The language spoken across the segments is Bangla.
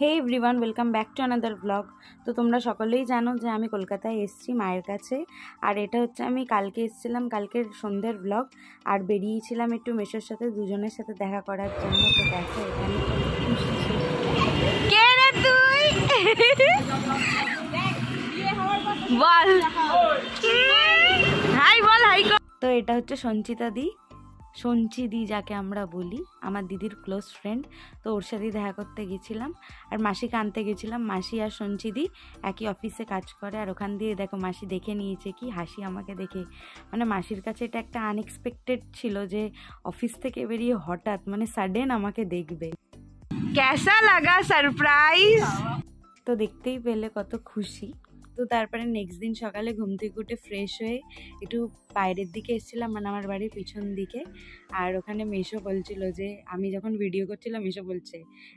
Hey everyone, welcome back to another blog. তো তোমরা সকলেই জানো যে আমি কলকাতায় এসেছি মায়ের কাছে। আর এটা হচ্ছে আমি কালকে এসেছিলাম, কালকের সন্ধ্যের ব্লগ। আর বেরিয়েছিলাম একটু মেশোর সাথে, দুজনের সাথে দেখা করার জন্য। তো দেখো এখানে কে রে তুই, বল হাই, বল হাই। তো এটা হচ্ছে সঞ্চিতা দি, সঞ্চিদি যাকে আমরা বলি, আমার দিদির ক্লোজ ফ্রেন্ড। তো ওর সাথেই দেখা করতে গেছিলাম। আর মাসিকে আনতে গেছিলাম। মাসি আর সঞ্চিদি একই অফিসে কাজ করে। আর ওখান দিয়ে দেখো মাসি দেখে নিয়েছে কি হাসি আমাকে দেখে। মানে মাসির কাছে এটা একটা আনএক্সপেক্টেড ছিল যে অফিস থেকে বেরিয়ে হঠাৎ মানে সাডেন আমাকে দেখবে। কেসা লাগা সারপ্রাইজ। তো দেখতেই পেলে কত খুশি। তো তারপরে নেক্সট দিন সকালে ঘুম থেকে উঠে ফ্রেশ হয়ে একটু বাইরের দিকে এসেছিলাম, মানে আমার বাড়ির পিছন দিকে। আর ওখানে মেশো বলছিল যে, আমি যখন ভিডিও করছিলাম মেশো বলছে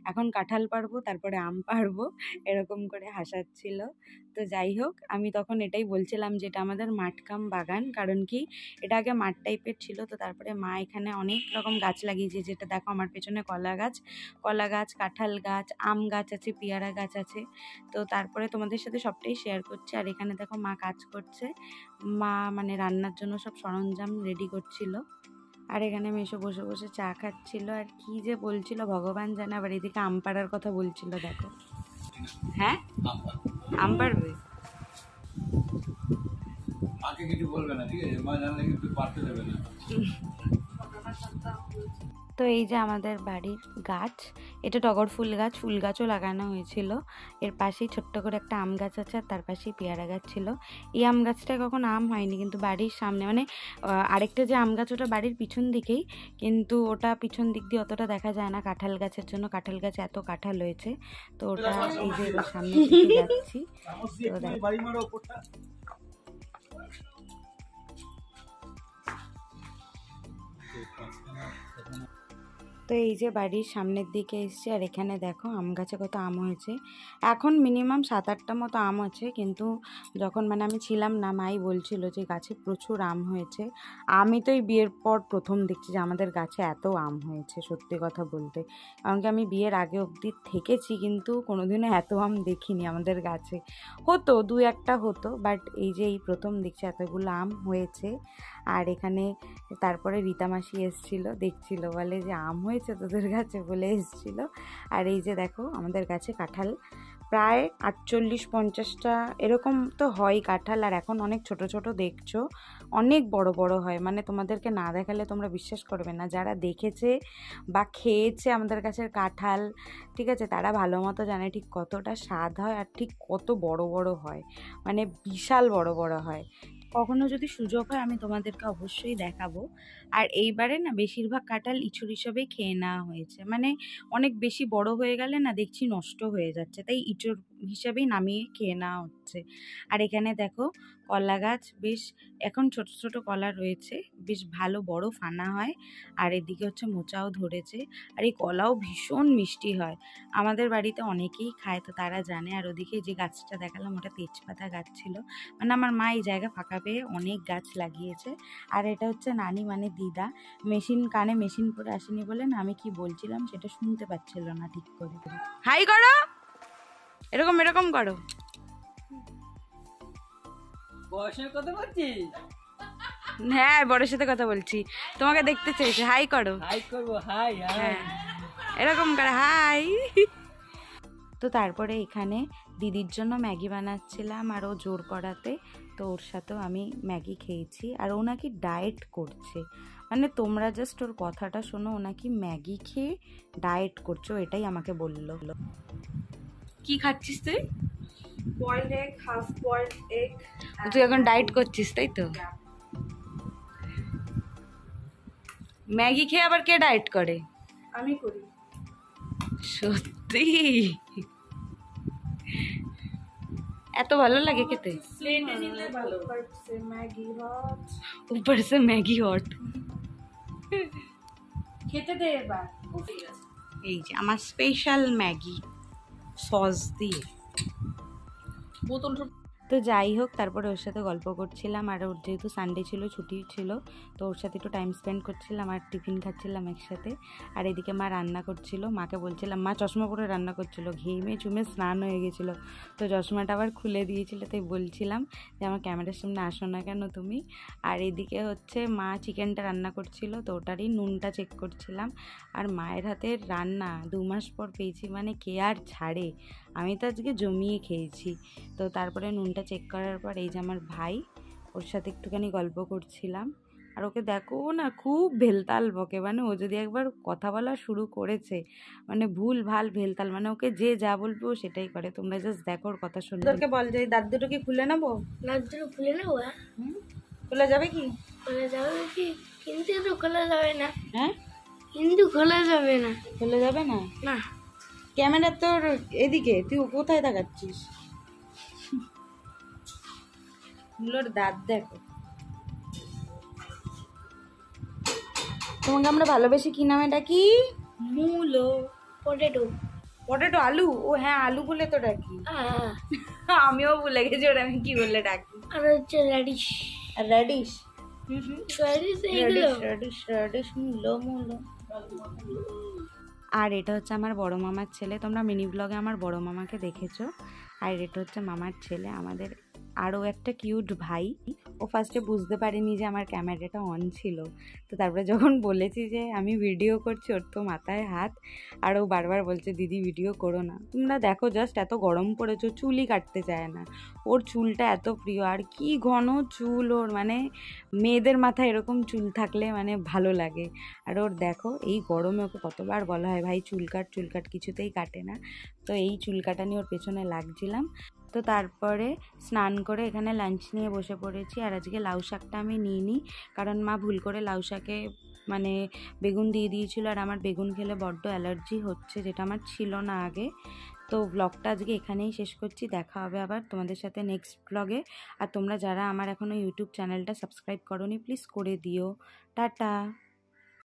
এখন কাঁঠাল পারবো, তারপরে আম পারবো, এরকম করে হাসাচ্ছিল। তো যাই হোক, আমি তখন এটাই বলছিলাম যে এটা আমাদের মাঠকাম বাগান, কারণ কি এটা আগে মাঠ টাইপের ছিল। তো তারপরে মা এখানে অনেক রকম গাছ লাগিয়েছে, যেটা দেখো আমার পেছনে কলা গাছ, কাঁঠাল গাছ, আম গাছ আছে, পেয়ারা গাছ আছে। তো তারপরে তোমাদের সাথে সবটাই শেয়ার করছি। আর এখানে দেখো মা কাজ করছে, মা মানে রান্নার জন্য সব সরঞ্জাম রেডি করছিল। আর এখানে মেশো বসে বসে চা খাচ্ছিল। আর কি যে বলছিল ভগবান জানে। আবার এদিকে আম পাড়ার কথা বলছিল, দেখো। হ্যাঁ, আম পাড়বে। আগে কিছু বলবে না, ঠিক আছে? মা জানলে কিন্তু পারতে দেবে না। তো এই যে আমাদের বাড়ির গাছ, এটা টগর ফুল গাছও লাগানো হয়েছিল। এর পাশেই ছোট্ট করে একটা আম গাছ আছে, আর তার পাশেই পেয়ারা গাছ ছিল। এই আম গাছটা কখনো আম হয়নি, কিন্তু বাড়ির সামনে মানে আরেকটা যে আম গাছ ওটা বাড়ির পিছন দিকেই, কিন্তু ওটা পিছন দিক দিয়ে অতটা দেখা যায় না কাঁঠাল গাছের জন্য। কাঁঠাল গাছে এত কাঁঠাল হয়েছে। তো ওটা এই যে এবার সামনে দিকে যাচ্ছি। তো এই যে বাড়ির সামনের দিকে এসছে। আর এখানে দেখো আম গাছে কত আম হয়েছে। এখন মিনিমাম 7-8টা মতো আম আছে, কিন্তু যখন মানে আমি ছিলাম না, মাই বলছিল যে গাছে প্রচুর আম হয়েছে। আমি তো এই বিয়ের পর প্রথম দেখছি যে আমাদের গাছে এত আম হয়েছে, সত্যি কথা বলতে। এমনকি আমি বিয়ের আগে অবধি থেকেছি, কিন্তু কোনোদিনও এত আম দেখিনি আমাদের গাছে। হতো 2-1টা হতো, বাট এই যে এই প্রথম দেখছি এতগুলো আম হয়েছে। আর এখানে তারপরে রীতা মাসি এসেছিল, দেখছিল, বলে যে আম হয়েছে তোদের গাছে বলে এসেছিল। আর এই যে দেখো আমাদের গাছে কাঁঠাল প্রায় 48-50টা এরকম তো হয় কাঁঠাল। আর এখন অনেক ছোট ছোট দেখছো, অনেক বড় বড় হয়, মানে তোমাদেরকে না দেখালে তোমরা বিশ্বাস করবে না। যারা দেখেছে বা খেয়েছে আমাদের গাছের কাঁঠাল, ঠিক আছে, তারা ভালো মতো জানে ঠিক কতটা স্বাদ হয় আর ঠিক কত বড় বড় হয়, মানে বিশাল বড় বড় হয়। কখনো যদি সুযোগ হয় আমি তোমাদেরকে অবশ্যই দেখাবো। আর এইবারে না বেশিরভাগ কাঁঠাল ইঁচড় হিসাবেই খেয়ে নেওয়া হয়েছে, মানে অনেক বেশি বড় হয়ে গেলে না দেখছি নষ্ট হয়ে যাচ্ছে, তাই ইঁচড় হিসাবেই নামিয়ে খেয়ে নেওয়া হচ্ছে। আর এখানে দেখো কলা গাছ, বেশ এখন ছোট ছোট কলা রয়েছে, বেশ ভালো বড় ফানা হয়। আর এদিকে হচ্ছে মোচাও ধরেছে। আর এই কলাও ভীষণ মিষ্টি হয়, আমাদের বাড়িতে অনেকেই খায়, তো তারা জানে। আর ওদিকে যে গাছটা দেখালাম ওটা তেজপাতা গাছ ছিল, মানে আমার মা এই জায়গা ফাঁকা পেয়ে অনেক গাছ লাগিয়েছে। আর এটা হচ্ছে নানি মানে দিদা, কানে মেশিন পরে আসেনি বলে না আমি কি বলছিলাম সেটা শুনতে পাচ্ছিল না ঠিক করে। হাই করো, এরকম এরকম করো। বয়সের কথা বলছিস? হ্যাঁ, বড়ের সাথে কথা বলছি, তোমাকে দেখতে চেয়েছে। হাই করো। হাই করবো, হাই হাই। হ্যাঁ, এরকম করে হাই। তো তারপরে এখানে দিদির জন্য ম্যাগি বানাচ্ছিলাম, আর ও জোর করাতে তো ওর সাথেও আমি ম্যাগি খেয়েছি। আর ও নাকি ডায়েট করছে, মানে তোমরা জাস্ট ওর কথাটা শোনো, ও নাকি ম্যাগি খেয়ে ডায়েট করছো, এটাই আমাকে বললো। কি খাচ্ছিস তুই? Boiled egg, half boiled egg. তুই এখন ডায়েট করছিস তাই তো? ম্যাগি খেয়ে আবার কে ডায়েট করে? আমি করি। সত্যি? এত ভালো লাগে খেতে? প্লেটে নিলে ভালো। ম্যাগি হট, উপর সে ম্যাগি হট। খেতে দে এবার। এই যে আমার স্পেশাল ম্যাগি সস দিয়ে। বোতল তো যাই হোক, তারপরে ওর সাথে গল্প করছিলাম, আর ওর যেহেতু সানডে ছিল, ছুটি ছিল, তো ওর সাথে একটু টাইম স্পেন্ড করছিলাম আর টিফিন খাচ্ছিলাম একসাথে। আর এদিকে মা রান্না করছিল, মাকে বলছিলাম, মা চশমা পরে রান্না করছিল, ঘেমে চুমে স্নান হয়ে গেছিলো, তো চশমাটা আবার খুলে দিয়েছিল, তাই বলছিলাম যে আমার ক্যামেরার সামনে আসো না কেন তুমি। আর এদিকে হচ্ছে মা চিকেনটা রান্না করছিল, তো ওটারই নুনটা চেক করছিলাম। আর মায়ের হাতের রান্না 2 মাস পর পেয়েছি, মানে কে আর ছাড়ে, আমি তো আজকে জমিয়ে খেয়েছি। তো তারপরে নুনটা চেক করার পর এই যে আমার ভাই, ওর সাথে একটুখানি গল্প করছিলাম। আর ওকে দেখো না, খুব ভেলতাল বকে, মানে ও যদি একবার কথা বলা শুরু করেছে, মানে ভুল ভাল ভেলতাল, মানে ওকে যে যা বলবে ও সেটাই করে। তোমরা জাস্ট দেখো ওর কথা শুনে। তোরকে বল যে দাঁত দুটো কি খুলে নেবো? দাঁত দুটো খুলে নেবো? খুলে যাবে কি? খোলা যাবে কি? কিন্তু তো খোলা যাবে না। হ্যাঁ, কিন্তু খোলা যাবে না। খুলে যাবে না? না, ক্যামেরা তোর এদিকে, তুই কোথায় তাকাচ্ছিস? ওর দাঁত দেখো। তোমাকে আমরা ভালোবেসে কি নামে ডাকি? মূলো। পটেটো। পটেটো, আলু। ও হ্যাঁ, আলু বলে তো ডাকি। আমিও ভুলে গেছি ওটা আমি কি বলে ডাকি। আর হচ্ছে রেডিশ। রেডিশ। রেডিশ এইগুলো। রেডিশ মূলো মূলো। আর এটা হচ্ছে আমার বড় মামার ছেলে, তোমরা মিনি ব্লগে আমার বড় মামাকে দেখেছো। আর এটা হচ্ছে মামার ছেলে, আমাদের আরও একটা কিউট ভাই। ও ফার্স্টে বুঝতে পারেনি যে আমার ক্যামেরাটা অন ছিল, তো তারপরে যখন বলেছি যে আমি ভিডিও করছি, ওর তো মাথায় হাত, আর ও বারবার বলছে দিদি ভিডিও করো না। তোমরা দেখো, জাস্ট এত গরম পড়েছে, চুলই কাটতে চায় না। ওর চুলটা এত প্রিয়, আর কি ঘন চুল ওর, মানে মেয়েদের মাথায় এরকম চুল থাকলে মানে ভালো লাগে। আর ওর দেখো, এই গরমে ওকে কতবার বলা হয় ভাই চুল কাট, কিছুতেই কাটে না। তো এই চুল কাটা নিয়ে ওর পেছনে লাগছিলাম। তো তারপরে স্নান করে এখানে লাঞ্চ নিয়ে বসে পড়েছি। আর আজকে লাউ শাকটা আমি নিইনি, কারণ মা ভুল করে লাউ শাকে মানে বেগুন দিয়ে দিয়েছিল, আর আমার বেগুন খেলে বড্ড অ্যালার্জি হচ্ছে, যেটা আমার ছিল না আগে। তো ব্লগটা আজকে এখানেই শেষ করছি, দেখা হবে আবার তোমাদের সাথে নেক্সট ব্লগে। আর তোমরা যারা আমার এখনও ইউটিউব চ্যানেলটা সাবস্ক্রাইব করোনি, প্লিজ করে দিও। টাটা।